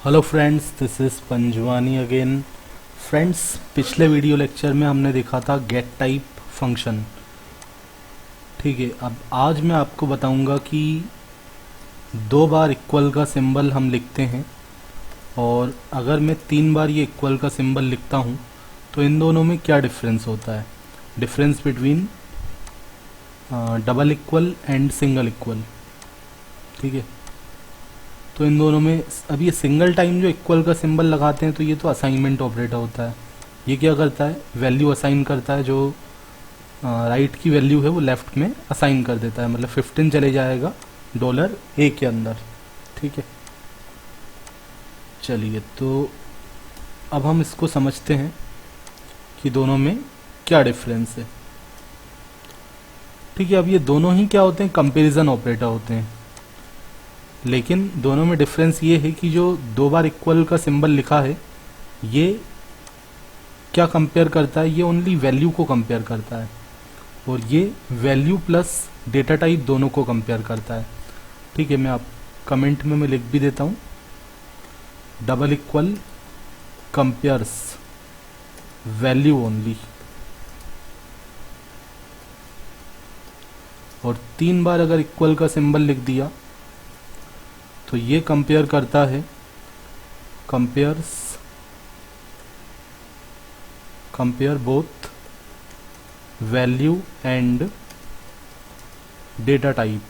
Hello friends, this is Panjwani again. Friends, पिछले video lecture में हमने देखा था गेट टाइप फंक्शन। ठीक है, अब आज मैं आपको बताऊंगा कि दो बार इक्वल का सिंबल हम लिखते हैं और अगर मैं तीन बार ये इक्वल का सिंबल लिखता हूँ तो इन दोनों में क्या डिफरेंस होता है। Difference between double equal and single equal. ठीक है, तो इन दोनों में अब ये सिंगल टाइम जो इक्वल का सिंबल लगाते हैं तो ये तो असाइनमेंट ऑपरेटर होता है। ये क्या करता है, वैल्यू असाइन करता है, जो राइट की वैल्यू है वो लेफ्ट में असाइन कर देता है। मतलब 15 चले जाएगा $A के अंदर। ठीक है, चलिए तो अब हम इसको समझते हैं कि दोनों में क्या डिफरेंस है। ठीक है, अब ये दोनों ही क्या होते हैं, कंपैरिजन ऑपरेटर होते हैं, लेकिन दोनों में डिफरेंस ये है कि जो दो बार इक्वल का सिंबल लिखा है ये क्या कंपेयर करता है, ये ओनली वैल्यू को कंपेयर करता है और ये वैल्यू प्लस डेटा टाइप दोनों को कंपेयर करता है। ठीक है, मैं आप कमेंट में मैं लिख भी देता हूँ, double equal compares value only. और तीन बार अगर इक्वल का सिंबल लिख दिया तो ये कंपेयर करता है, compare both value and data type.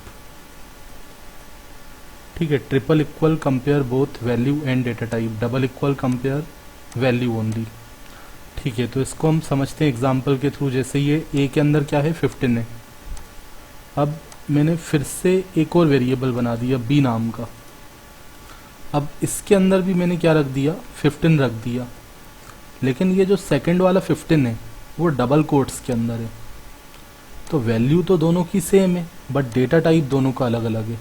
ठीक है, triple equal compare both value and data type, double equal compare value only. ठीक है, तो इसको हम समझते हैं एग्जाम्पल के थ्रू। जैसे ये ए के अंदर क्या है, 15 है। अब मैंने फिर से एक और वेरिएबल बना दिया बी नाम का। अब इसके अंदर भी मैंने क्या रख दिया, 15 रख दिया, लेकिन ये जो सेकंड वाला 15 है वो डबल कोट्स के अंदर है। तो वैल्यू तो दोनों की सेम है बट डेटा टाइप दोनों का अलग अलग है।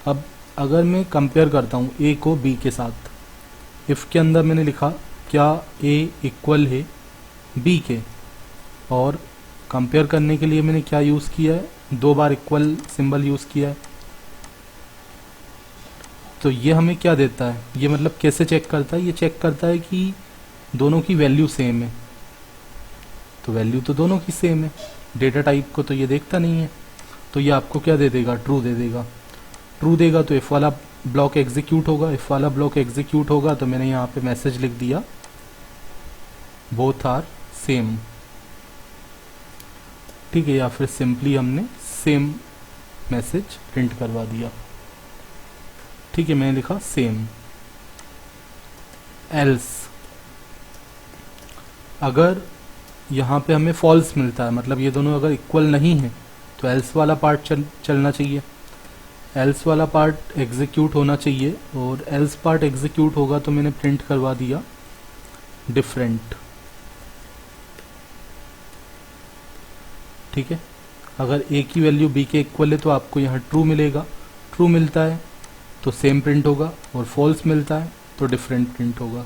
अब अगर मैं कंपेयर करता हूँ ए को बी के साथ, इफ़ के अंदर मैंने लिखा क्या ए इक्वल है बी के, और कंपेयर करने के लिए मैंने क्या यूज़ किया है, दो बार इक्वल सिंबल यूज़ किया है। तो ये हमें क्या देता है, ये मतलब कैसे चेक करता है, ये चेक करता है कि दोनों की वैल्यू सेम है। तो वैल्यू तो दोनों की सेम है, डेटा टाइप को तो ये देखता नहीं है। तो ये आपको क्या दे देगा, ट्रू दे देगा। ट्रू देगा तो इफ़ वाला ब्लॉक एग्जीक्यूट होगा, इफ़ वाला ब्लॉक एग्जीक्यूट होगा तो मैंने यहाँ पे मैसेज लिख दिया बोथ आर सेम। ठीक है, या फिर सिंपली हमने सेम मैसेज प्रिंट करवा दिया। ठीक है, मैंने लिखा सेम। एल्स, अगर यहाँ पे हमें फॉल्स मिलता है, मतलब ये दोनों अगर इक्वल नहीं है तो एल्स वाला पार्ट चलना चाहिए, एल्स वाला पार्ट एग्जीक्यूट होना चाहिए। और एल्स पार्ट एग्जीक्यूट होगा तो मैंने प्रिंट करवा दिया डिफरेंट। ठीक है, अगर ए की वैल्यू बी के इक्वल है तो आपको यहाँ ट्रू मिलेगा, ट्रू मिलता है तो सेम प्रिंट होगा, और फॉल्स मिलता है तो डिफरेंट प्रिंट होगा।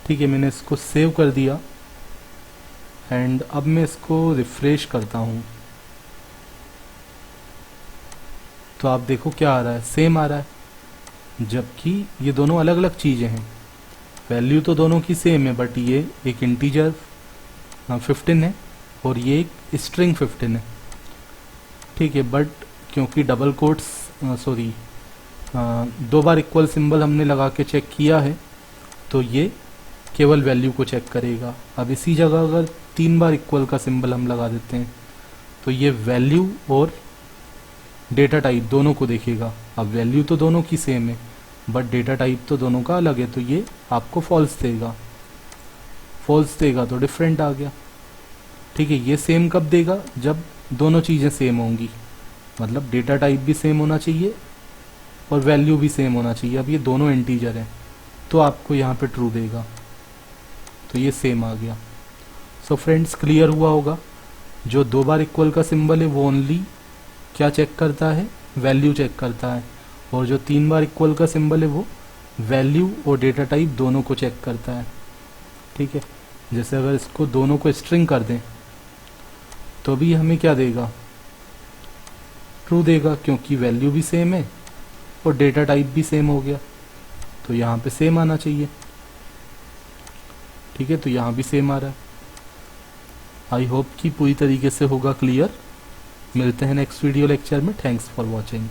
ठीक है, मैंने इसको सेव कर दिया एंड अब मैं इसको रिफ्रेश करता हूँ तो आप देखो क्या आ रहा है, सेम आ रहा है, जबकि ये दोनों अलग अलग चीज़ें हैं। वैल्यू तो दोनों की सेम है बट ये एक इंटीजर 15 है और ये एक स्ट्रिंग 15 है। ठीक है, बट क्योंकि डबल कोट्स दो बार इक्वल सिंबल हमने लगा के चेक किया है तो ये केवल वैल्यू को चेक करेगा। अब इसी जगह अगर तीन बार इक्वल का सिंबल हम लगा देते हैं तो ये वैल्यू और डेटा टाइप दोनों को देखेगा। अब वैल्यू तो दोनों की सेम है बट डेटा टाइप तो दोनों का अलग है, तो ये आपको फॉल्स देगा। फॉल्स देगा तो डिफरेंट आ गया। ठीक है, ये सेम कब देगा, जब दोनों चीज़ें सेम होंगी, मतलब डेटा टाइप भी सेम होना चाहिए और वैल्यू भी सेम होना चाहिए। अब ये दोनों इंटीजर हैं तो आपको यहाँ पे ट्रू देगा, तो ये सेम आ गया। सो फ्रेंड्स, क्लियर हुआ होगा, जो दो बार इक्वल का सिंबल है वो ओनली क्या चेक करता है, वैल्यू चेक करता है, और जो तीन बार इक्वल का सिंबल है वो वैल्यू और डेटा टाइप दोनों को चेक करता है। ठीक है, जैसे अगर इसको दोनों को स्ट्रिंग कर दें तो भी हमें क्या देगा, ट्रू देगा, क्योंकि वैल्यू भी सेम है और डेटा टाइप भी सेम हो गया। तो यहाँ पे सेम आना चाहिए। ठीक है, तो यहाँ भी सेम आ रहा है। आई होप कि पूरी तरीके से होगा क्लियर। मिलते हैं नेक्स्ट वीडियो लेक्चर में। Thanks for watching.